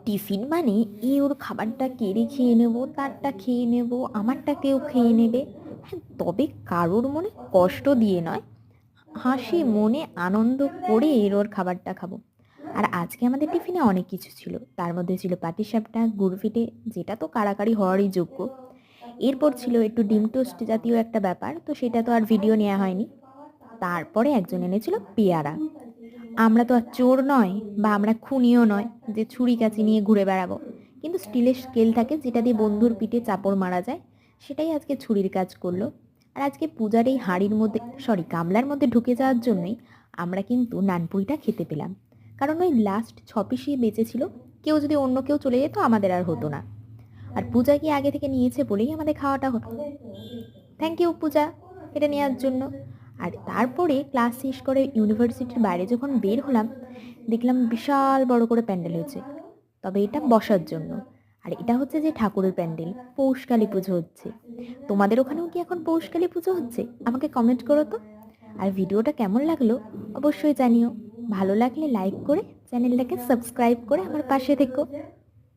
Tiffin মানে ওর খাবারটা কেড়ে খেয়ে নেবো, তারটা খেয়ে নেবো, আমারটা কেউ খেয়ে নেবে। হ্যাঁ, তবে কারোর মনে কষ্ট দিয়ে নয়, হাসি মনে আনন্দ করে ওর খাবারটা খাবো। আর আজকে আমাদের টিফিনে অনেক কিছু ছিল, তার মধ্যে ছিল পাটিসাপটা, গুড় পিঠে, যেটা তো কাড়াকাড়ি হওয়ারই যোগ্য। এরপর ছিল একটু ডিম টোস্ট জাতীয় একটা ব্যাপার, তো সেটা তো আর ভিডিও নেওয়া হয়নি। তারপরে একজন এনেছিল পেয়ারা। আমরা তো আর চোর নয়, বা আমরা খুনিও নয় যে ছুরি কাঁচি নিয়ে ঘুরে বেড়াবো, কিন্তু স্টিলের স্কেল থাকে যেটা দিয়ে বন্ধুর পিঠে চাপড় মারা যায়, সেটাই আজকে ছুরির কাজ করলো। আর আজকে পূজার এই হাঁড়ির মধ্যে, সরি গামলার মধ্যে ঢুকে যাওয়ার জন্যই আমরা কিন্তু নানপুরিটা খেতে পেলাম। কারণ ওই লাস্ট 6 পিসই বেঁচে ছিল, কেউ যদি অন্য কেউ চলে যেত আমাদের আর হতো না। আর পূজা কি আগে থেকে নিয়েছে বলেই আমাদের খাওয়াটা হতো। থ্যাংক ইউ পূজা এটা নেওয়ার জন্য। আর তারপরে ক্লাস শেষ করে ইউনিভার্সিটির বাইরে যখন বের হলাম, দেখলাম বিশাল বড় করে প্যান্ডেল হয়েছে, তবে এটা বসার জন্য। আর এটা হচ্ছে যে ঠাকুরের প্যান্ডেল, পৌষকালী পুজো হচ্ছে। তোমাদের ওখানেও কি এখন পৌষকালী পুজো হচ্ছে? আমাকে কমেন্ট করো তো। আর ভিডিওটা কেমন লাগলো অবশ্যই জানিও। ভালো লাগলে লাইক করে চ্যানেলটাকে সাবস্ক্রাইব করে আমার পাশে থেকো।